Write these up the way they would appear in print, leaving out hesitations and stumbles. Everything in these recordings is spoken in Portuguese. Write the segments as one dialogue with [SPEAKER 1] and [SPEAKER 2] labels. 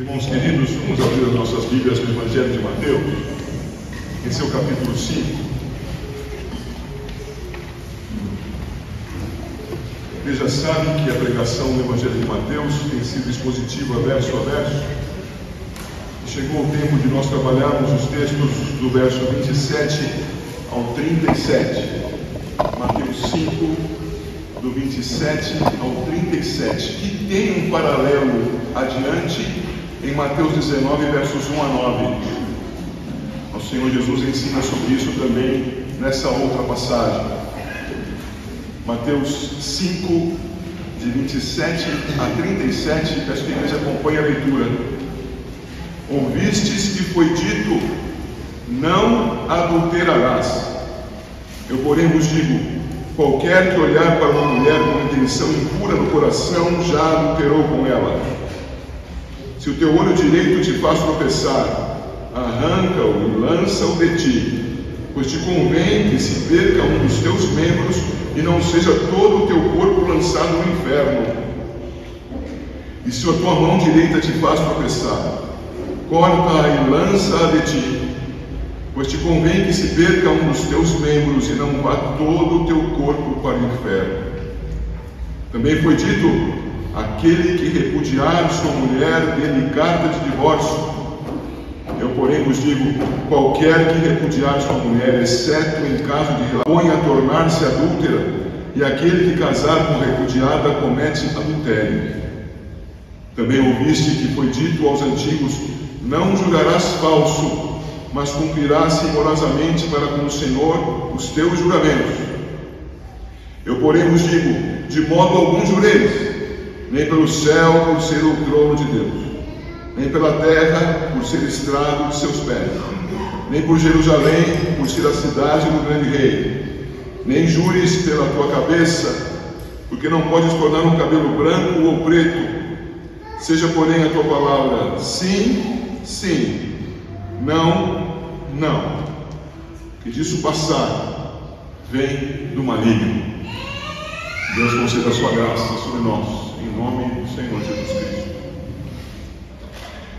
[SPEAKER 1] Irmãos queridos, vamos abrir as nossas Bíblias no Evangelho de Mateus, em seu capítulo 5. Vocês já sabem que a pregação no Evangelho de Mateus tem sido expositiva verso a verso. E chegou o tempo de nós trabalharmos os textos do verso 27 ao 37. Mateus 5, do 27 ao 37, que tem um paralelo adiante em Mateus 19, versos 1 a 9. O Senhor Jesus ensina sobre isso também nessa outra passagem. Mateus 5, de 27 a 37, peço que a igreja acompanhe a leitura. Ouvistes que foi dito, não adulterarás. Eu, porém, vos digo, qualquer que olhar para uma mulher com intenção impura no coração, já adulterou com ela. Se o teu olho direito te faz tropeçar, arranca-o e lança-o de ti, pois te convém que se perca um dos teus membros e não seja todo o teu corpo lançado no inferno. E se a tua mão direita te faz tropeçar, corta-a e lança-a de ti, pois te convém que se perca um dos teus membros e não vá todo o teu corpo para o inferno. Também foi dito, aquele que repudiar sua mulher, dê-lhe carta de divórcio. Eu, porém, vos digo, qualquer que repudiar sua mulher, exceto em caso de relação, a tornar-se adúltera, e aquele que casar com repudiada comete adultério. Também ouviste que foi dito aos antigos, não jurarás falso, mas cumprirás rigorosamente para com o Senhor os teus juramentos. Eu, porém, vos digo, de modo algum jureis, nem pelo céu, por ser o trono de Deus, nem pela terra, por ser estrado de seus pés, nem por Jerusalém, por ser a cidade do grande rei. Nem jures pela tua cabeça, porque não podes tornar um cabelo branco ou preto. Seja, porém, a tua palavra sim, sim, não, não. Que disso passar vem do maligno. Deus conceda a sua graça sobre nós, em nome do Senhor Jesus Cristo.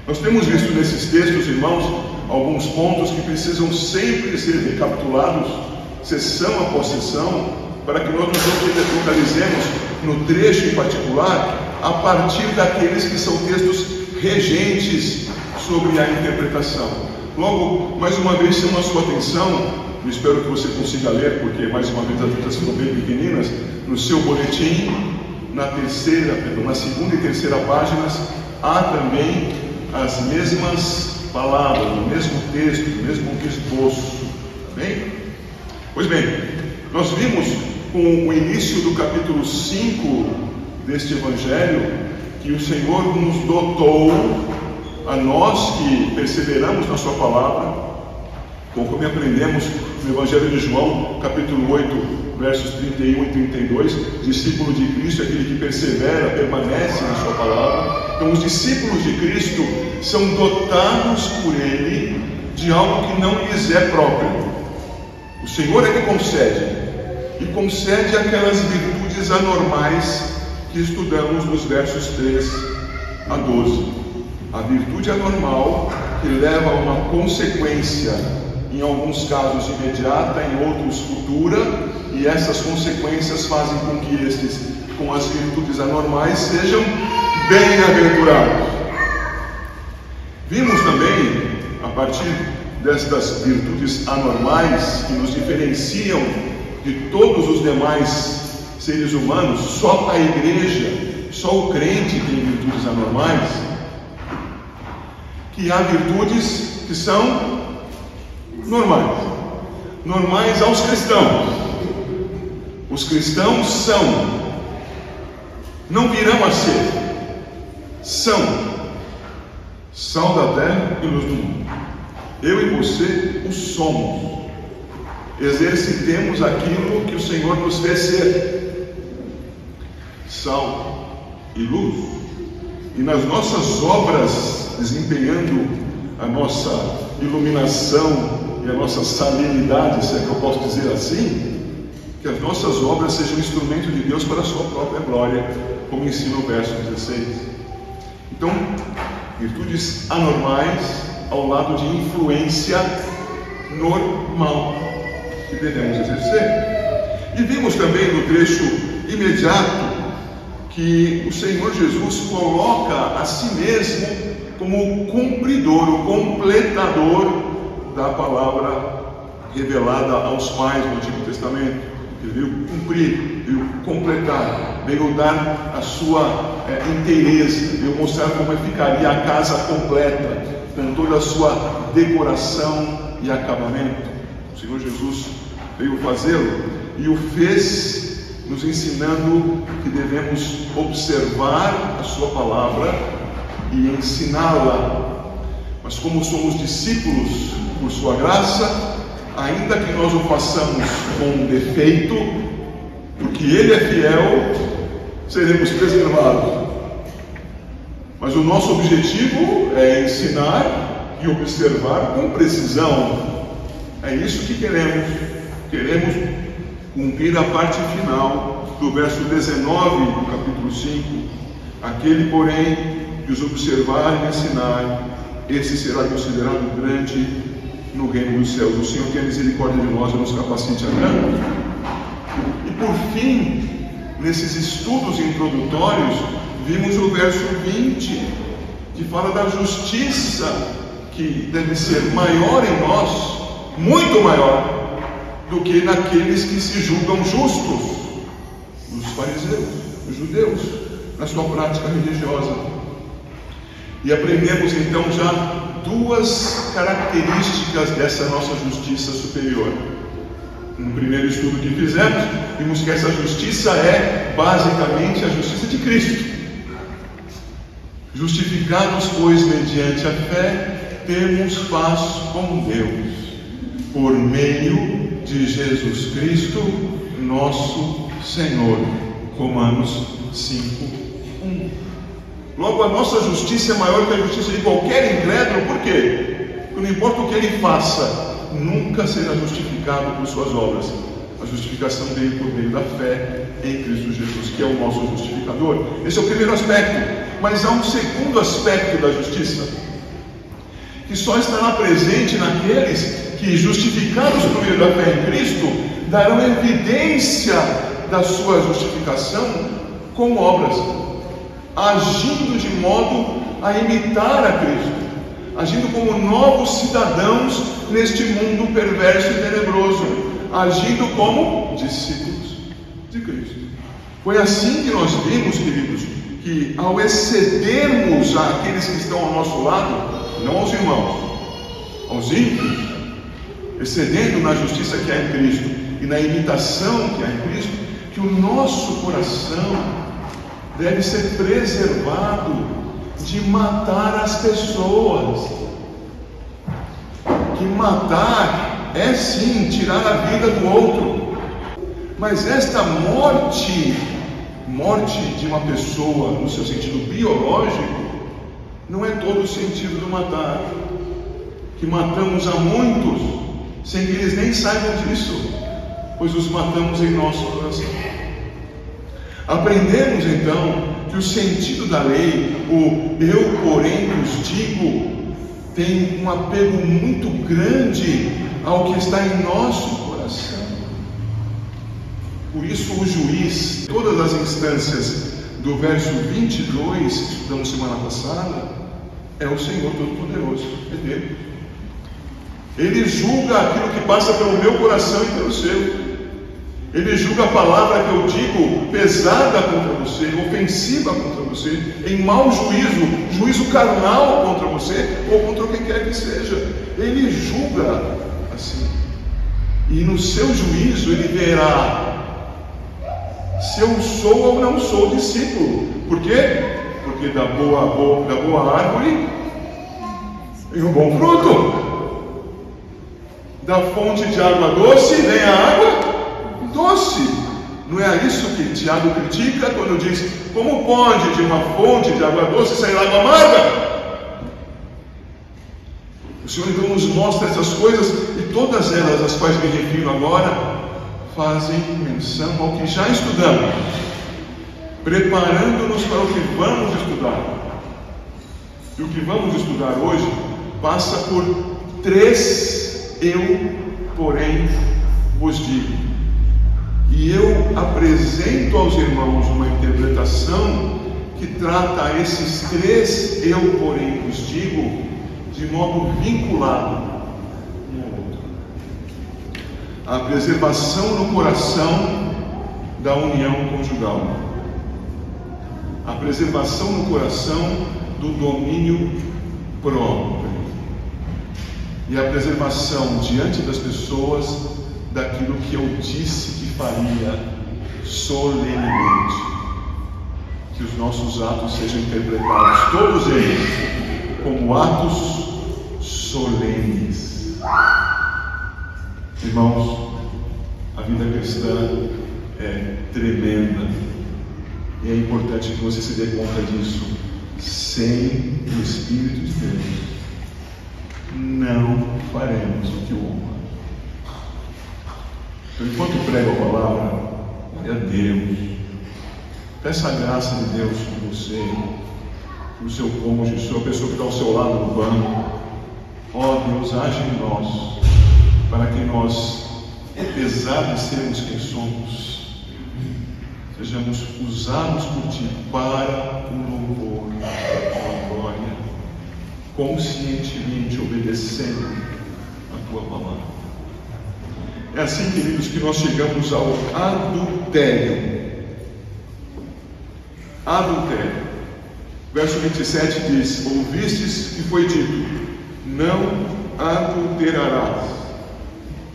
[SPEAKER 1] Nós temos visto nesses textos, irmãos, alguns pontos que precisam sempre ser recapitulados, sessão após sessão, para que nós nos localizemos no trecho em particular, a partir daqueles que são textos regentes sobre a interpretação. Logo, mais uma vez, chamo a sua atenção, eu espero que você consiga ler, porque mais uma vez as letras ficam bem pequeninas, no seu boletim, na segunda e terceira páginas, há também as mesmas palavras, o mesmo texto, o mesmo esboço. Tá bem? Pois bem, nós vimos com o início do capítulo 5 deste Evangelho que o Senhor nos dotou, a nós que perseveramos na sua palavra, conforme aprendemos no Evangelho de João, capítulo 8, versos 31 e 32, discípulo de Cristo é aquele que persevera, permanece na sua palavra. Então os discípulos de Cristo são dotados por Ele de algo que não lhes é próprio. O Senhor é que concede, e concede aquelas virtudes anormais que estudamos nos versos 3 a 12. A virtude anormal que leva a uma consequência, em alguns casos imediata, em outros futura, e essas consequências fazem com que estes, com as virtudes anormais, sejam bem-aventurados. Vimos também, a partir destas virtudes anormais, que nos diferenciam de todos os demais seres humanos, só a igreja, só o crente tem virtudes anormais, que há virtudes que são normais aos cristãos. Os cristãos são, não virão a ser, são sal da terra e luz do mundo. Eu e você o somos. Exercitemos aquilo que o Senhor nos fez ser, sal e luz. E nas nossas obras, desempenhando a nossa iluminação e a nossa salinidade, se é que eu posso dizer assim, que as nossas obras sejam instrumento de Deus para a sua própria glória, como ensina o verso 16. Então, Virtudes anormais ao lado de influência normal que devemos exercer. E vimos também no trecho imediato que o Senhor Jesus coloca a si mesmo como o cumpridor, o completador da palavra revelada aos pais no Antigo Testamento. Ele veio cumprir, veio completar, veio dar a sua inteireza, veio mostrar como ficaria a casa completa, com toda a sua decoração e acabamento. O Senhor Jesus veio fazê-lo e o fez nos ensinando que devemos observar a sua palavra e ensiná-la. Mas como somos discípulos por sua graça, ainda que nós o façamos com defeito, porque Ele é fiel, seremos preservados. Mas o nosso objetivo é ensinar e observar com precisão. É isso que queremos. Queremos cumprir a parte final do verso 19 do capítulo 5. Aquele, porém, que os observar e ensinar, esse será considerado grande no reino dos céus. O Senhor tenha misericórdia de nós e nos capacite a tanto. E por fim, nesses estudos introdutórios, vimos o verso 20, que fala da justiça que deve ser maior em nós, muito maior, do que naqueles que se julgam justos, os fariseus, os judeus, na sua prática religiosa. E aprendemos então já duas características dessa nossa justiça superior. No primeiro estudo que fizemos, vimos que essa justiça é basicamente a justiça de Cristo. Justificados, pois, mediante a fé, temos paz com Deus, por meio de Jesus Cristo, nosso Senhor. Romanos 5:1. Logo, a nossa justiça é maior que a justiça de qualquer incrédulo. Por quê? Porque não importa o que ele faça, nunca será justificado por suas obras. A justificação veio por meio da fé em Cristo Jesus, que é o nosso justificador. Esse é o primeiro aspecto. Mas há um segundo aspecto da justiça, que só estará presente naqueles que, justificados por meio da fé em Cristo, darão evidência da sua justificação com obras, agindo de modo a imitar a Cristo, agindo como novos cidadãos neste mundo perverso e tenebroso, agindo como discípulos de Cristo. Foi assim que nós vimos, queridos, que ao excedermos àqueles que estão ao nosso lado, não aos irmãos, aos ímpios, excedendo na justiça que há em Cristo e na imitação que há em Cristo, que o nosso coração deve ser preservado de matar as pessoas. Que matar é sim tirar a vida do outro, mas esta morte de uma pessoa no seu sentido biológico não é todo o sentido do matar. Que matamos a muitos sem que eles nem saibam disso, pois os matamos em nosso coração. Aprendemos então que o sentido da lei, o eu porém vos digo, tem um apego muito grande ao que está em nosso coração. Por isso o juiz, todas as instâncias do verso 22 que estudamos semana passada, é o Senhor Todo-Poderoso, é Deus. Ele julga aquilo que passa pelo meu coração e pelo seu. Ele julga a palavra que eu digo pesada contra você, ofensiva contra você, em mau juízo, juízo carnal contra você ou contra quem quer que seja. Ele julga assim. E no seu juízo ele verá se eu sou ou não sou discípulo. Por quê? Porque da boa árvore vem um bom fruto. Da fonte de água doce vem a água doce. Não é isso que Tiago critica quando diz: como pode de uma fonte de água doce sair água amarga? O Senhor então nos mostra essas coisas, e todas elas, às quais me refiro agora, fazem menção ao que já estudamos, preparando-nos para o que vamos estudar. E o que vamos estudar hoje passa por 3 eu, porém, vos digo. E eu apresento aos irmãos uma interpretação que trata esses 3 eu, porém, vos digo, de modo vinculado um ao outro. A preservação no coração da união conjugal. A preservação no coração do domínio próprio. E a preservação diante das pessoas daquilo que eu disse que faria solenemente. Que os nossos atos sejam interpretados, todos eles, como atos solenes. Irmãos, a vida cristã é tremenda. E é importante que você se dê conta disso. Sem o Espírito de Deus, não faremos o que o honra. Então, enquanto prego a palavra, olha a Deus. Peça a graça de Deus por você, por seu cônjuge, sua pessoa que está ao seu lado no banco. Ó Deus, age em nós, para que nós, apesar de sermos quem somos, sejamos usados por Ti para o louvor da Tua glória, conscientemente obedecendo a Tua palavra. É assim, queridos, que nós chegamos ao adultério. Adultério. Verso 27 diz: ouvistes que foi dito, não adulterarás.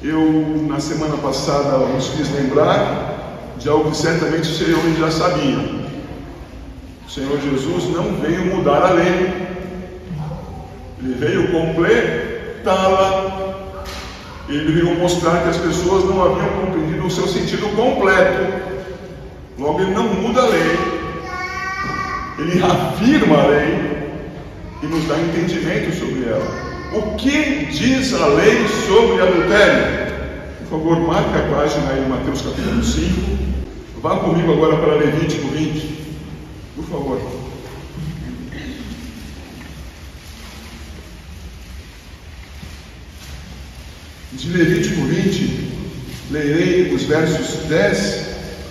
[SPEAKER 1] Eu, na semana passada, os fiz lembrar de algo que certamente o Senhor já sabia. O Senhor Jesus não veio mudar a lei, Ele veio completá-la. Ele veio mostrar que as pessoas não haviam compreendido o seu sentido completo. Logo, Ele não muda a lei, Ele afirma a lei e nos dá entendimento sobre ela. O que diz a lei sobre adultério? Por favor, marque a página aí, Mateus capítulo 5. Vá comigo agora para Levítico 20, por favor. De Levítico 20, lerei os versos 10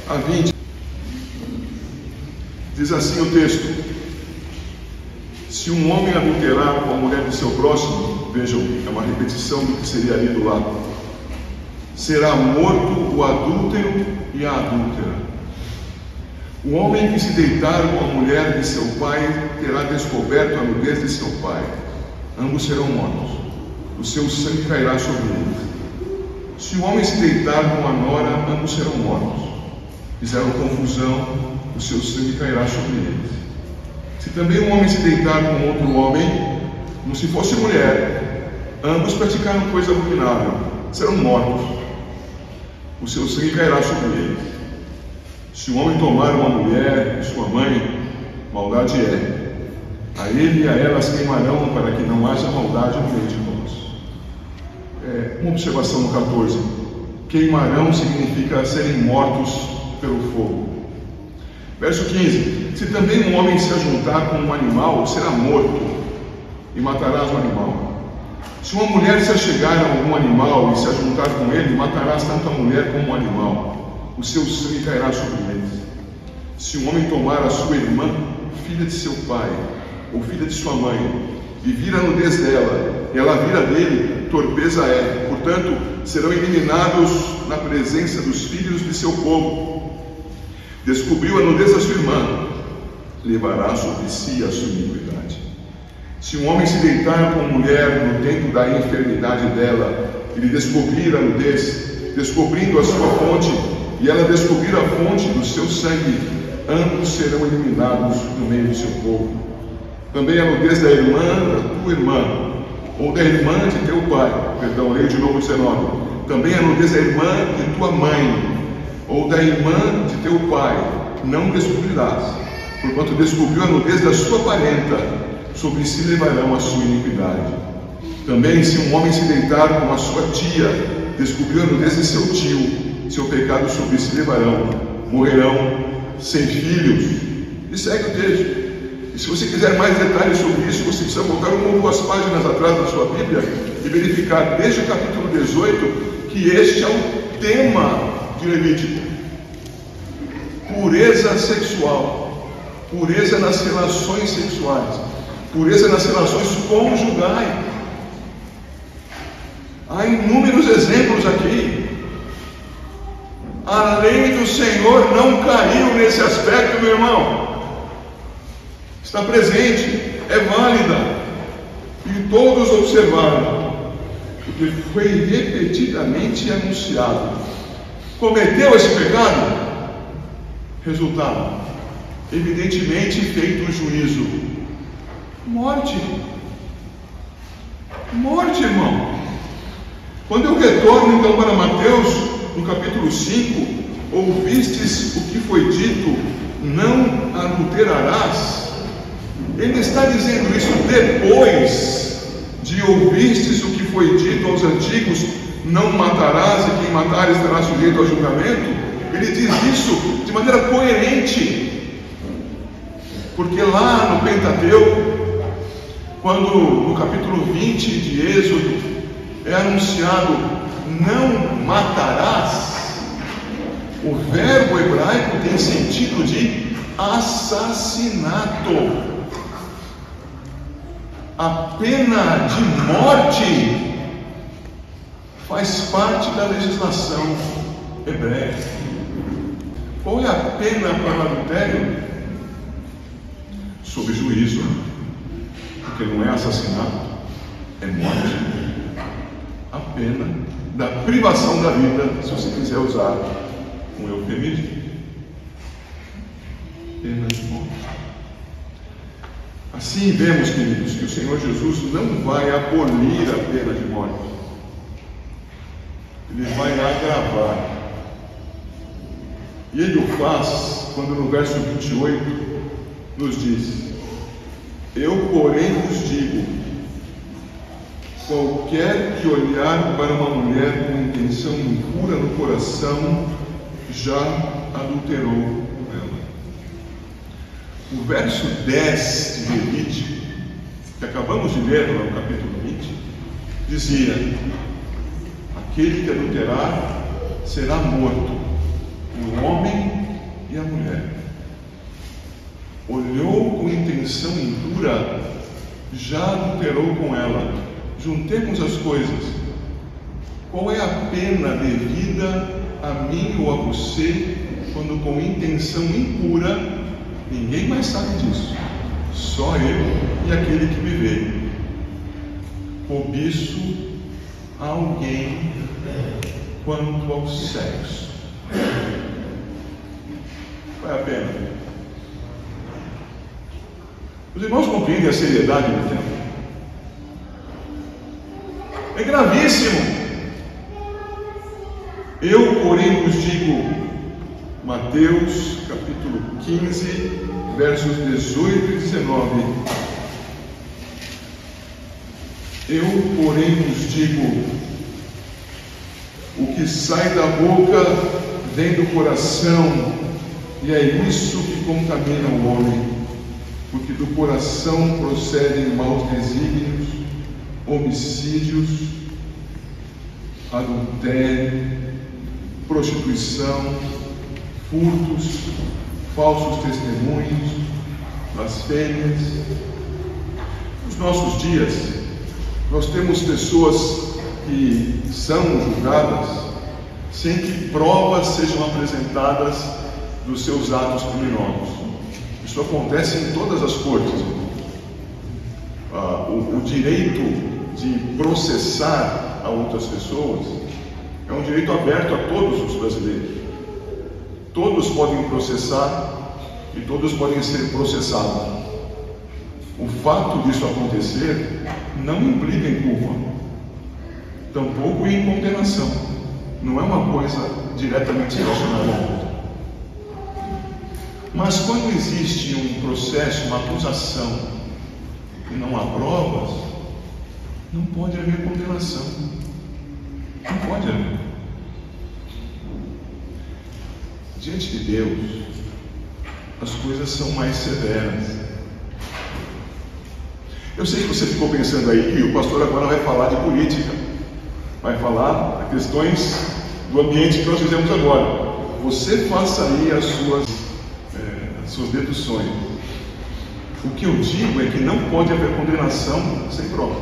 [SPEAKER 1] a 20. Diz assim o texto: se um homem adulterar com a mulher de seu próximo, vejam, é uma repetição do que seria lido lá, será morto o adúltero e a adúltera. O homem que se deitar com a mulher de seu pai terá descoberto a nudez de seu pai. Ambos serão mortos. O seu sangue cairá sobre eles. Se o homem se deitar com a nora, ambos serão mortos. Fizeram confusão, o seu sangue cairá sobre eles. Se também um homem se deitar com outro homem, como se fosse mulher, ambos praticaram coisa abominável, serão mortos. O seu sangue cairá sobre eles. Se o homem tomar uma mulher de sua mãe, maldade é. A ele e a elas queimarão, para que não haja maldade no meio de nós. Uma observação no 14. Queimarão significa serem mortos pelo fogo. Verso 15. Se também um homem se ajuntar com um animal, será morto, e matarás o animal. Se uma mulher se achegar a algum animal e se ajuntar com ele, matarás tanto a mulher como o animal. O seu sangue cairá sobre eles. Se um homem tomar a sua irmã, filha de seu pai, ou filha de sua mãe, e vir a nudez dela, e ela vira dele, torpeza é. Portanto, serão eliminados na presença dos filhos de seu povo. Descobriu a nudez da sua irmã, levará sobre si a sua iniquidade. Se um homem se deitar com mulher no tempo da enfermidade dela, e lhe descobrir a nudez, descobrindo a sua fonte, e ela descobrir a fonte do seu sangue, ambos serão eliminados no meio do seu povo. Também a nudez da irmã da tua irmã, ou da irmã de teu pai, leio de novo 19. Também a nudez da irmã de tua mãe, ou da irmã de teu pai, não descobrirás, porquanto descobriu a nudez da sua parenta, sobre si levarão a sua iniquidade. Também, se um homem se deitar com a sua tia, descobriu a nudez de seu tio, seu pecado sobre si levarão, morrerão sem filhos. E segue o texto. E se você quiser mais detalhes sobre isso, você precisa voltar uma ou duas páginas atrás da sua Bíblia e verificar desde o capítulo 18 que este é o tema de Levítico. Pureza sexual, pureza nas relações sexuais, pureza nas relações conjugais. Há inúmeros exemplos aqui. A lei do Senhor não caiu nesse aspecto, meu irmão. Está presente, é válida, e todos observaram, porque foi repetidamente anunciado. Cometeu esse pecado? Resultado, evidentemente feito o juízo. Morte. Morte, irmão. Quando eu retorno então para Mateus, no capítulo 5, ouvistes o que foi dito, não adulterarás. Ele está dizendo isso depois de ouvistes o que foi dito aos antigos, não matarás e quem matar estará sujeito ao julgamento. Ele diz isso de maneira coerente, porque lá no Pentateuco, quando no capítulo 20 de Êxodo é anunciado não matarás, o verbo hebraico tem sentido de assassinato. A pena de morte faz parte da legislação hebreia. Qual é a pena para o adultério? Sob juízo, porque não é assassinato, é morte. A pena da privação da vida, se você quiser usar um eufemismo, pena de morte. Assim vemos, queridos, que o Senhor Jesus não vai abolir a pena de morte. Ele vai agravar. E Ele o faz quando no verso 28 nos diz: eu, porém, vos digo, qualquer que olhar para uma mulher com intenção impura no coração, já adulterou com ela. O verso 10 de Levítico, que acabamos de ler no capítulo 20, dizia: aquele que adulterar será morto, o homem e a mulher. Olhou com intenção impura, já adulterou com ela. Juntemos as coisas. Qual é a pena devida a mim ou a você quando com intenção impura? Ninguém mais sabe disso, só eu e aquele que me vê. Cobiço a alguém quanto ao sexo. Qual é a pena? Os irmãos compreendem a seriedade do tema? É gravíssimo. Eu, porém, vos digo, Mateus capítulo 15, versos 18 e 19. Eu, porém, vos digo, o que sai da boca vem do coração, e é isso que contamina o homem, porque do coração procedem maus desígnios, homicídios, adultério, prostituição, furtos, falsos testemunhos, blasfêmias. Nos nossos dias, nós temos pessoas que são julgadas sem que provas sejam apresentadas dos seus atos criminosos. Isso acontece em todas as cortes. O direito de processar a outras pessoas é um direito aberto a todos os brasileiros. Todos podem processar e todos podem ser processados. O fato disso acontecer não implica em culpa, tampouco em condenação. Não é uma coisa diretamente relacionada à outra. Mas quando existe um processo, uma acusação, e não há provas, não pode haver condenação. Não pode haver. Diante de Deus, as coisas são mais severas. Eu sei que você ficou pensando aí que o pastor agora vai falar de política, vai falar de questões do ambiente que nós fizemos agora. Você faça aí as suas deduções. O que eu digo é que não pode haver condenação sem prova.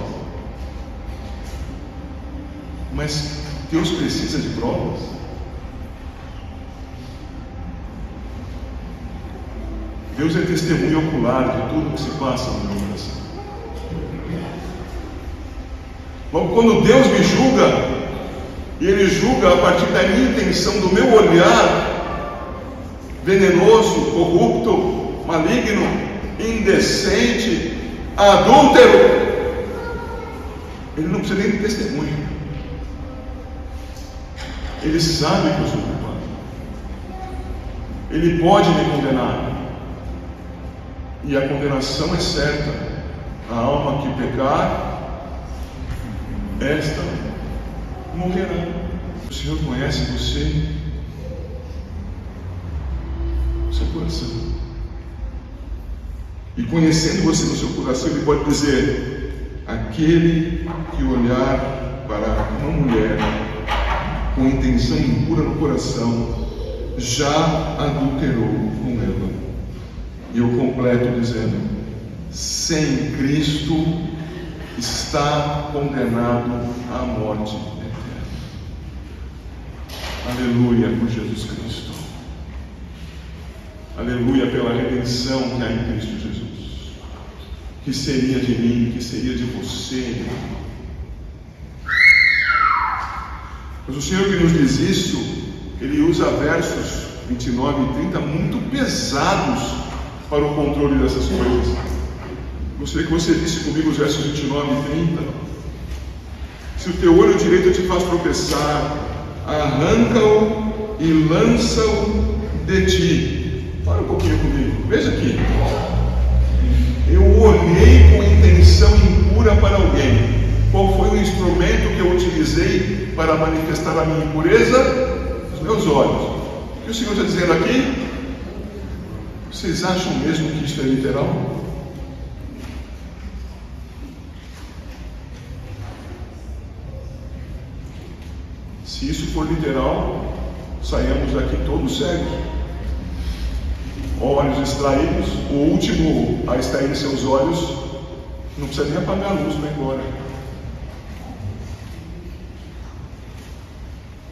[SPEAKER 1] Mas Deus precisa de provas? Deus é testemunha ocular de tudo que se passa no meu coração. Logo, quando Deus me julga, e Ele julga a partir da minha intenção, do meu olhar venenoso, corrupto, maligno, indecente, adúltero, Ele não precisa nem de testemunho. Ele sabe que eu sou culpado. Ele pode me condenar. E a condenação é certa. A alma que pecar, esta morrerá. O Senhor conhece você, o seu coração. E conhecendo você no seu coração, Ele pode dizer: aquele que olhar para uma mulher com intenção impura no coração, já adulterou com ela. E eu completo dizendo: sem Cristo está condenado à morte eterna. Aleluia por Jesus Cristo. Aleluia pela redenção que há em Cristo Jesus. Que seria de mim, que seria de você? Mas o Senhor que nos diz isso, Ele usa versos 29 e 30 muito pesados para o controle dessas coisas. Gostaria que você visse comigo os versos 29 e 30. Se o teu olho direito te faz tropeçar, arranca-o e lança-o de ti. Para um pouquinho comigo, veja aqui. Eu olhei com intenção impura para alguém. Qual foi o instrumento que eu utilizei para manifestar a minha impureza? Os meus olhos. O que o Senhor está dizendo aqui? Vocês acham mesmo que isso é literal? Se isso for literal, saímos daqui todos cegos. Olhos extraídos, o último a extrair seus olhos não precisa nem apagar a luz para ir embora.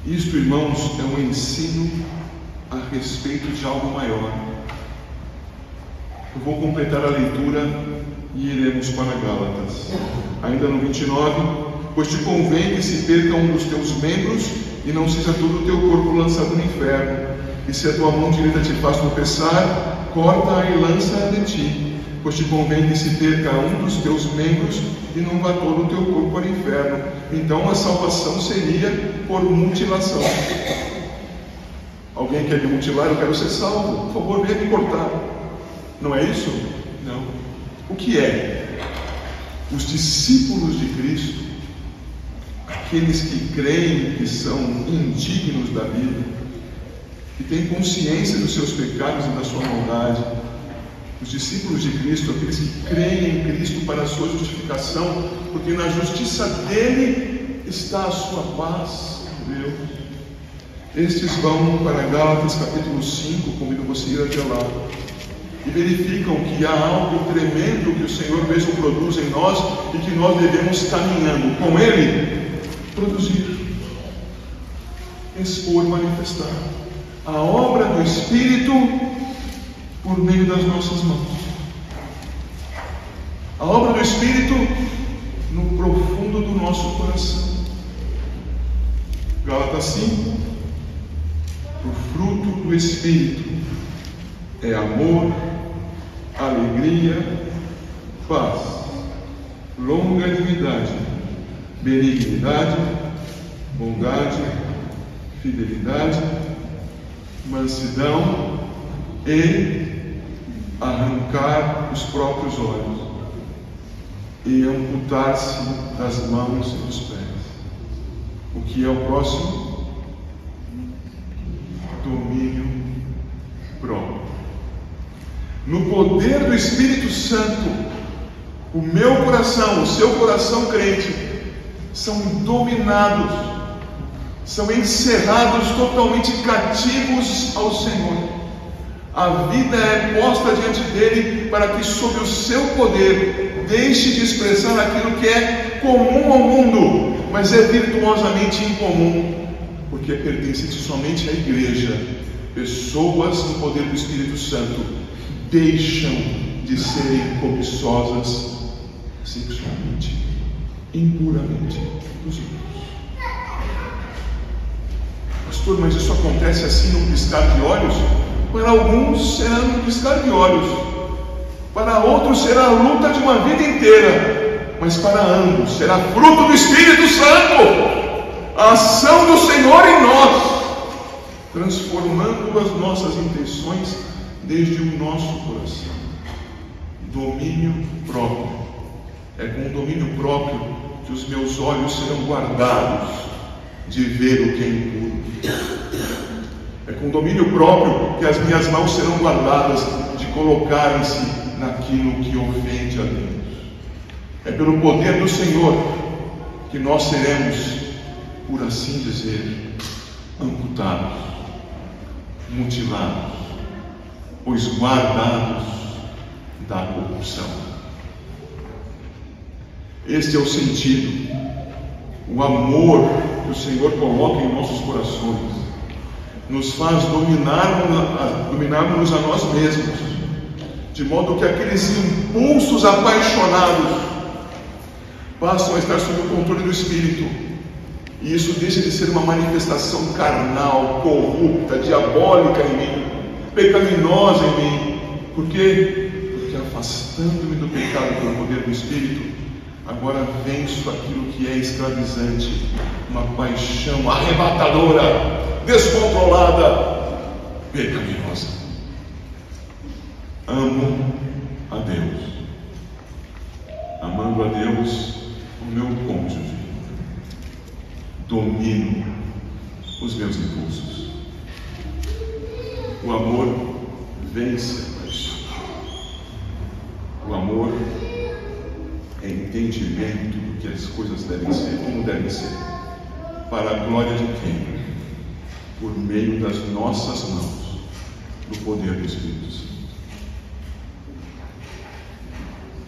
[SPEAKER 1] Isto, irmãos, é um ensino a respeito de algo maior. Eu vou completar a leitura e iremos para Gálatas. Ainda no 29, pois te convém que se perca um dos teus membros e não seja todo o teu corpo lançado no inferno. E se a tua mão direita te faz tropeçar, corta-a e lança-a de ti. Pois te convém que se perca um dos teus membros e não vá todo o teu corpo para o inferno. Então a salvação seria por mutilação. Alguém quer me mutilar? Eu quero ser salvo. Por favor, venha me cortar. Não é isso? Não. O que é? Os discípulos de Cristo, aqueles que creem que são indignos da vida, que têm consciência dos seus pecados e da sua maldade, os discípulos de Cristo, aqueles que creem em Cristo para a sua justificação, porque na justiça dele está a sua paz com Deus. Estes vão para Gálatas capítulo 5, comigo você ir até lá, e verificam que há algo tremendo que o Senhor mesmo produz em nós e que nós devemos, caminhando com Ele, produzir, expor, manifestar a obra do Espírito por meio das nossas mãos. A obra do Espírito no profundo do nosso coração. Gálatas 5. O fruto do Espírito é amor, alegria, paz, longanimidade, benignidade, bondade, fidelidade, mansidão e arrancar os próprios olhos e amputar-se das mãos e dos pés. O que é o próximo? Domínio próprio. No poder do Espírito Santo, o meu coração, o seu coração crente, são dominados, são encerrados totalmente cativos ao Senhor. A vida é posta diante dele para que, sob o seu poder, deixe de expressar aquilo que é comum ao mundo, mas é virtuosamente incomum, porque pertence somente à igreja. Pessoas no poder do Espírito Santo deixam de serem cobiçosas sexualmente, impuramente dos outros. Pastor, mas isso acontece assim num piscar de olhos? Para alguns será num piscar de olhos, para outros será a luta de uma vida inteira, mas para ambos será fruto do Espírito Santo, a ação do Senhor em nós, transformando as nossas intenções desde o nosso coração. Domínio próprio. É com o domínio próprio que os meus olhos serão guardados de ver o que é impuro. É com o domínio próprio que as minhas mãos serão guardadas de colocarem-se naquilo que ofende a Deus. É pelo poder do Senhor que nós seremos, por assim dizer, amputados, mutilados, pois guardados da corrupção. Este é o sentido, o amor que o Senhor coloca em nossos corações, nos faz dominarmos a nós mesmos, de modo que aqueles impulsos apaixonados passam a estar sob o controle do Espírito, e isso deixa de ser uma manifestação carnal, corrupta, diabólica em mim, pecaminosa em mim. Por quê? Porque afastando-me do pecado pelo poder do Espírito, agora venço aquilo que é escravizante, uma paixão arrebatadora, descontrolada, pecaminosa. Amo a Deus. Amando a Deus, o meu cônjuge, domino os meus impulsos. O amor vence a paixão. O amor é entendimento do que as coisas devem ser, como devem ser, para a glória de quem? Por meio das nossas mãos, do poder do Espírito Santo.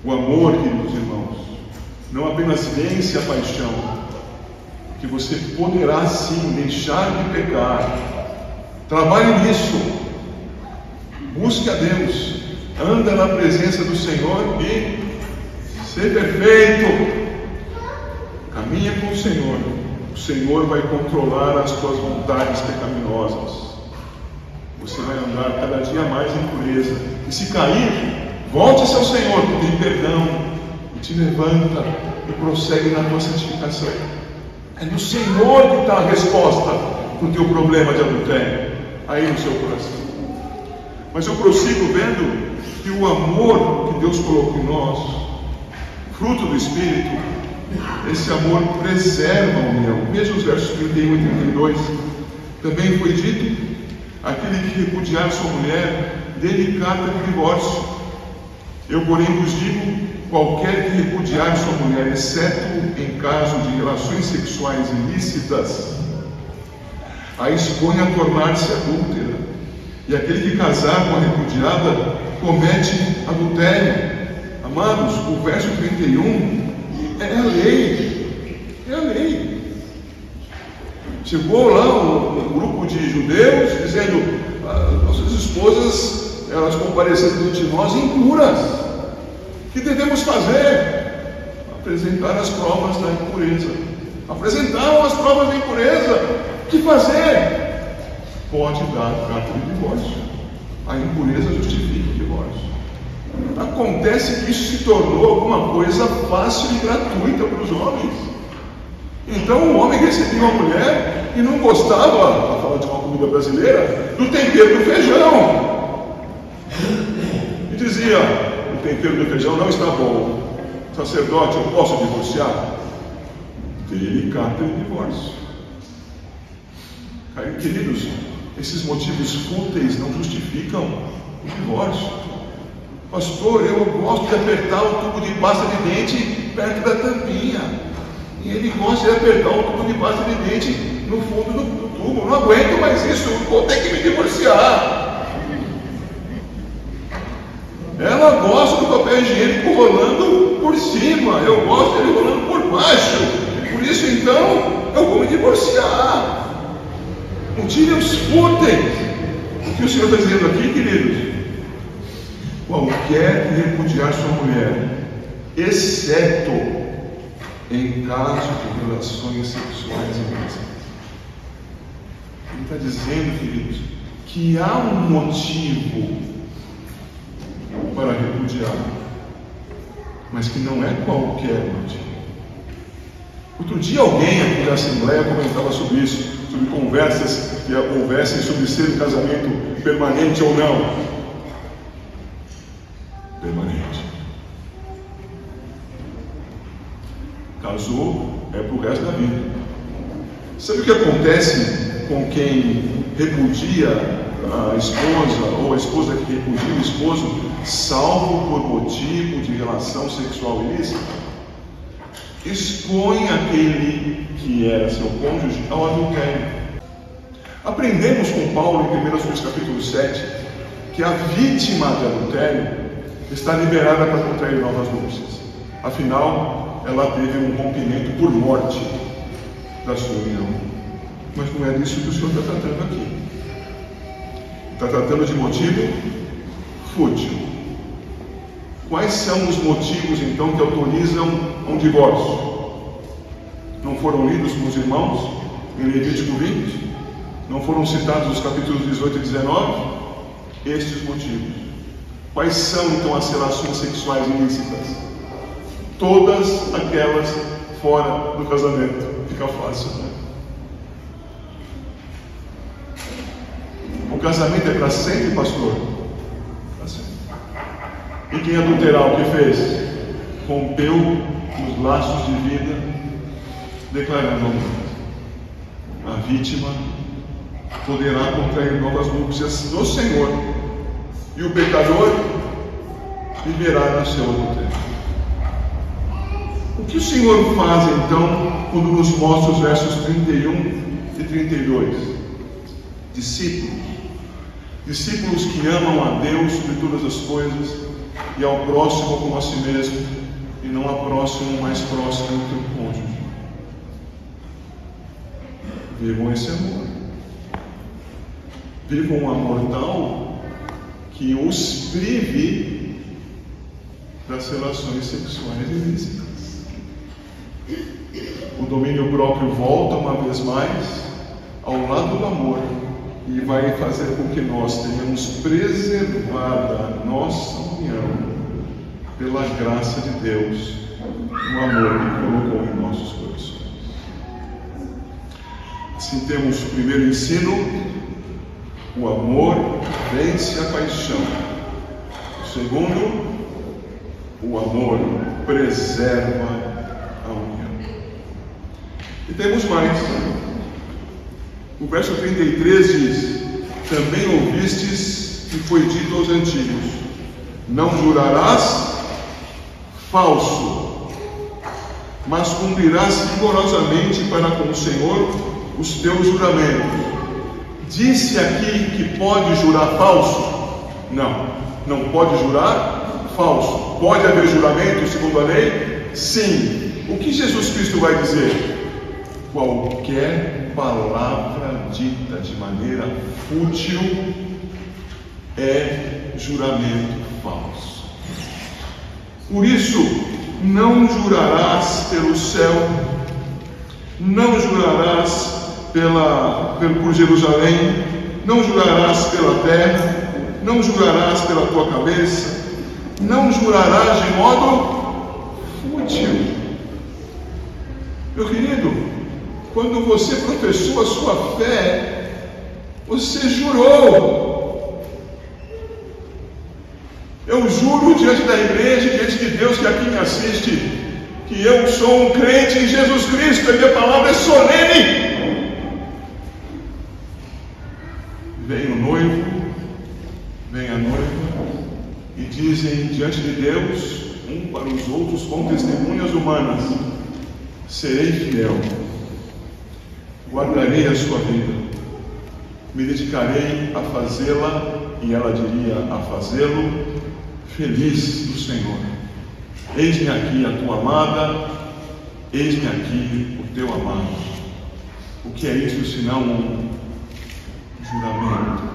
[SPEAKER 1] O amor, queridos irmãos, não apenas vence a paixão, que você poderá sim deixar de pecar. Trabalhe nisso, busque a Deus, anda na presença do Senhor e ser perfeito. Caminha com o Senhor. O Senhor vai controlar as tuas vontades pecaminosas. Você vai andar cada dia mais em pureza. E se cair, volte-se ao Senhor, que tem perdão, e te levanta e prossegue na tua santificação. É no Senhor que está a resposta para o teu problema de adultério, aí no seu coração. Mas eu prossigo vendo que o amor que Deus colocou em nós, fruto do Espírito, esse amor preserva a união. Veja os versos 31 e 32. Também foi dito: aquele que repudiar sua mulher, dê-lhe carta de divórcio. Eu, porém, vos digo: qualquer que repudiar sua mulher, exceto em caso de relações sexuais ilícitas, a expõe a tornar-se adúltera. E aquele que casar com a repudiada comete adultério. Amados, o verso 31 é a lei. É a lei. Chegou lá um grupo de judeus dizendo: nossas esposas, elas compareceram diante de nós impuras. O que devemos fazer? Apresentar as provas da impureza. Apresentaram as provas da impureza. O que fazer? Pode dar carta de divórcio. A impureza justifica o divórcio. Acontece que isso se tornou alguma coisa fácil e gratuita para os homens. Então o homem recebia uma mulher e não gostava, para falar de uma comida brasileira, do tempero do feijão. E dizia: o tempero do feijão não está bom. Sacerdote, eu posso divorciar? Dê-lhe carta de divórcio. Queridos, esses motivos fúteis não justificam o divórcio. pastor, eu gosto de apertar o tubo de pasta de dente perto da tampinha. E ele gosta de apertar o tubo de pasta de dente no fundo do tubo. Não aguento mais isso, vou ter que me divorciar. Ela gosta do papel higiênico rolando por cima, eu gosto dele rolando por baixo. Por isso, então, eu vou me divorciar. Não tire os fúteis. O que o Senhor está dizendo aqui, queridos? Qualquer que repudiar sua mulher, exceto em caso de relações sexuais ilícitas. Ele está dizendo, queridos, que há um motivo para repudiar, mas que não é qualquer motivo. Outro dia alguém aqui na Assembleia comentava sobre isso, sobre conversas que houvessem sobre ser um casamento permanente ou não. Permanente. Casou é para o resto da vida. Sabe o que acontece com quem repudia a esposa, ou a esposa que repudia o esposo, salvo por motivo de relação sexual ilícita? Expõe aquele que era seu cônjuge ao adultério. Aprendemos com Paulo em 1 Coríntios capítulo 7 que a vítima de adultério está liberada para contrair novas núpcias. Afinal, ela teve um rompimento por morte da sua união. Mas não é disso que o Senhor está tratando aqui. Está tratando de motivo fútil. Quais são os motivos, então, que autorizam um divórcio? Não foram lidos com os irmãos em Levítico 20? Não foram citados os capítulos 18 e 19? Estes motivos. Quais são, então, as relações sexuais ilícitas? Todas aquelas fora do casamento. Fica fácil, né? O casamento é para sempre, pastor? Para sempre. E quem adulterar, o que fez? Rompeu os laços de vida, declarando amor. A vítima poderá contrair novas núpcias no Senhor, e o pecador viverá no seu adultério. O que o Senhor faz então quando nos mostra os versos 31 e 32? Discípulos que amam a Deus sobre todas as coisas e ao próximo como a si mesmo, e não ao próximo mais próximo do teu cônjuge. Vivam esse amor. Vivam um amor tal que os prive das relações sexuais ilícitas. O domínio próprio volta uma vez mais ao lado do amor e vai fazer com que nós tenhamos preservada a nossa união pela graça de Deus, no amor que colocou em nossos corações. Assim temos o primeiro ensino: o amor vence a paixão. O segundo, o amor preserva a união. E temos mais. O verso 33 diz: também ouvistes que foi dito aos antigos: não jurarás falso, mas cumprirás rigorosamente para com o Senhor os teus juramentos. Disse aqui que pode jurar falso? Não, não pode jurar falso. Pode haver juramento segundo a lei? Sim. O que Jesus Cristo vai dizer? Qualquer palavra dita de maneira fútil é juramento falso. Por isso, não jurarás pelo céu, não jurarás por Jerusalém, não jurarás pela terra, não jurarás pela tua cabeça, não jurarás de modo fútil. Meu querido, quando você professou a sua fé, você jurou. Eu juro diante da igreja, diante de Deus que aqui me assiste, que eu sou um crente em Jesus Cristo, a minha palavra é solene. Vem o noivo, vem a noiva, e dizem diante de Deus, um para os outros, com testemunhas humanas: serei fiel, guardarei a sua vida, me dedicarei a fazê-la, e ela diria a fazê-lo, feliz do Senhor. Eis-me aqui a tua amada, eis-me aqui o teu amado. O que é isso senão um juramento?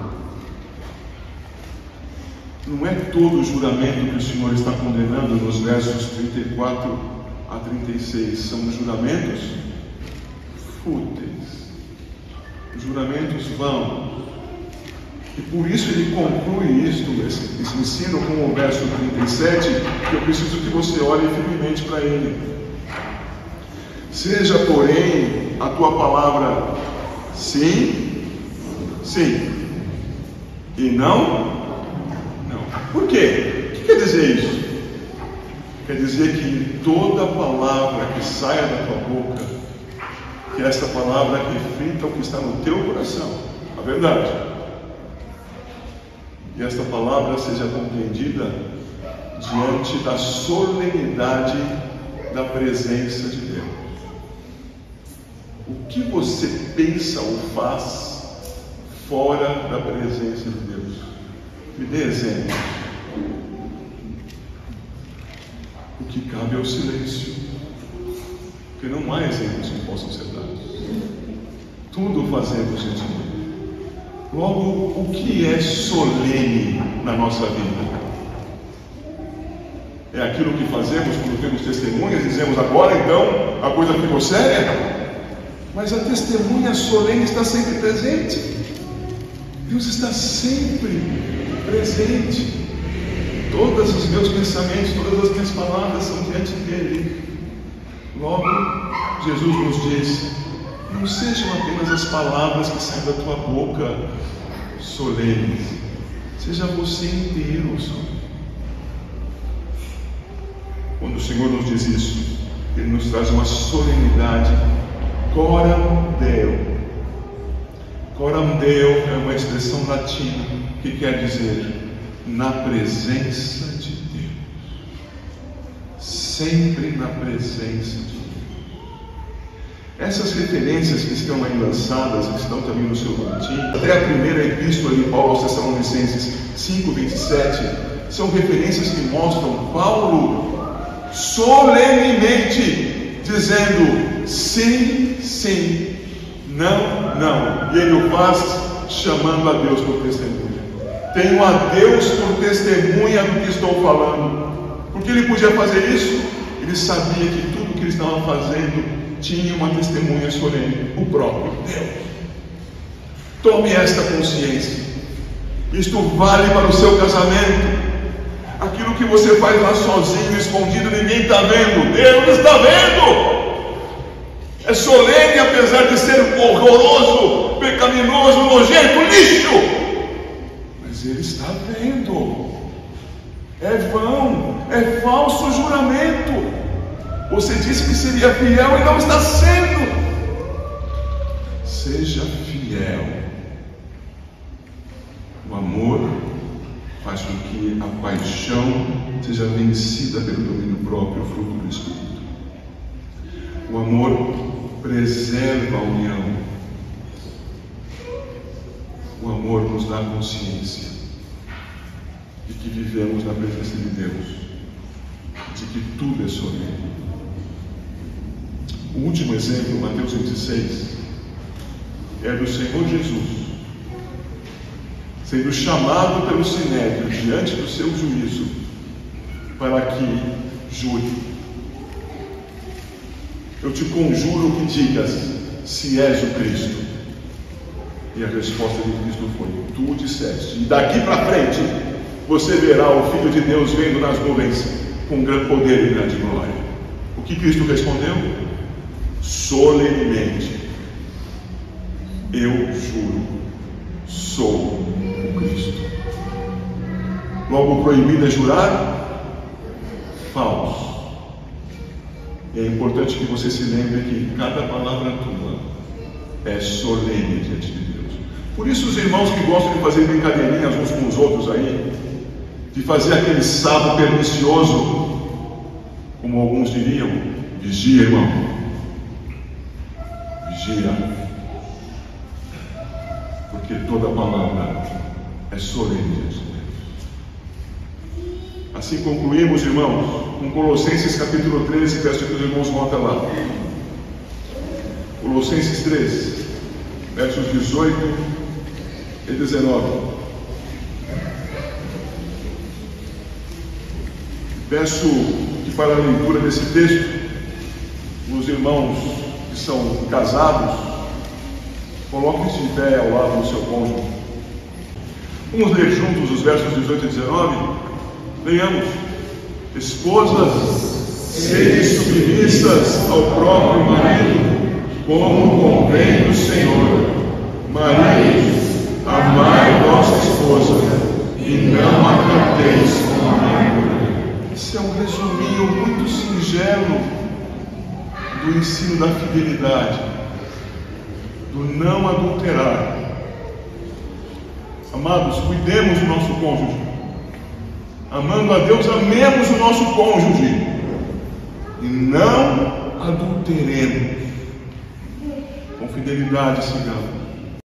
[SPEAKER 1] Não é todo o juramento que o Senhor está condenando nos versos 34 a 36. São juramentos fúteis, juramentos vãos. E por isso ele conclui esse ensino com o verso 37, que eu preciso que você olhe firmemente para ele. Seja, porém, a tua palavra sim, sim, e não, não. Por quê? O que quer dizer isso? Quer dizer que toda palavra que saia da tua boca, que esta palavra reflita o que está no teu coração, a verdade. E esta palavra seja compreendida diante da solenidade da presença de Deus. O que você pensa ou faz fora da presença de Deus? Me dê exemplo. O que cabe é o silêncio, porque não há exemplos que possam ser dados. Tudo fazemos diante dele. Logo, o que é solene na nossa vida? É aquilo que fazemos quando temos testemunhas e dizemos: agora então a coisa ficou séria? Mas a testemunha solene está sempre presente. Deus está sempre presente. Todos os meus pensamentos, todas as minhas palavras são diante dele. Logo, Jesus nos diz: não sejam apenas as palavras que saem da tua boca solenes, seja você inteiro. Quando o Senhor nos diz isso, Ele nos traz uma solenidade. Coram Deo. Coram Deo é uma expressão latina que quer dizer na presença de Deus. Sempre na presença de Deus. Essas referências que estão aí lançadas, que estão também no seu boletim, até a primeira epístola de Paulo aos Tessalonicenses 5:27, são referências que mostram Paulo solenemente dizendo sim, sim, não, não. E ele o faz chamando a Deus por testemunha. Tenho a Deus por testemunha do que estou falando. Por que ele podia fazer isso? Ele sabia que tudo que ele estava fazendo tinha uma testemunha solene, o próprio Deus. Tome esta consciência. Isto vale para o seu casamento. Aquilo que você faz lá sozinho, escondido, ninguém está vendo. Deus está vendo. É solene, apesar de ser horroroso, pecaminoso, nojento, lixo. Mas Ele está vendo. É vão, é falso juramento. Você disse que seria fiel e não está sendo. Seja fiel. O amor faz com que a paixão seja vencida pelo domínio próprio, fruto do Espírito. O amor preserva a união. O amor nos dá consciência de que vivemos na presença de Deus, de que tudo é solene. O último exemplo, Mateus 26, é do Senhor Jesus sendo chamado pelo Sinédrio diante do seu juízo para que jure. Eu te conjuro que digas se és o Cristo. E a resposta de Cristo foi: tu disseste. E daqui para frente você verá o Filho de Deus vindo nas nuvens com grande poder e grande glória. O que Cristo respondeu? Solenemente: eu juro, sou o Cristo. Logo, proibido é jurar? Falso. E é importante que você se lembre que cada palavra tua é solene diante de Deus. Por isso os irmãos que gostam de fazer brincadeirinhas uns com os outros aí, de fazer aquele sábado pernicioso, como alguns diriam. Vigia, irmão. Vigia. Porque toda palavra é solene diante de Deus. Assim concluímos, irmãos, com Colossenses capítulo 13, peço que os irmãos voltem lá. Colossenses 13, versos 18 e 19. Peço que para a leitura desse texto, os irmãos que são casados, coloquem-se de pé ao lado do seu cônjuge. Vamos ler juntos os versos 18 e 19? Leiamos. Esposas, sede submissas ao próprio marido, como convém no Senhor. Maridos, amai vossa esposa, e não a trateis com amargura. Esse é um resuminho muito singelo do ensino da fidelidade, do não adulterar. Amados, cuidemos do nosso cônjuge. Amando a Deus, amemos o nosso cônjuge. E não adulteremos. Com fidelidade sigamos.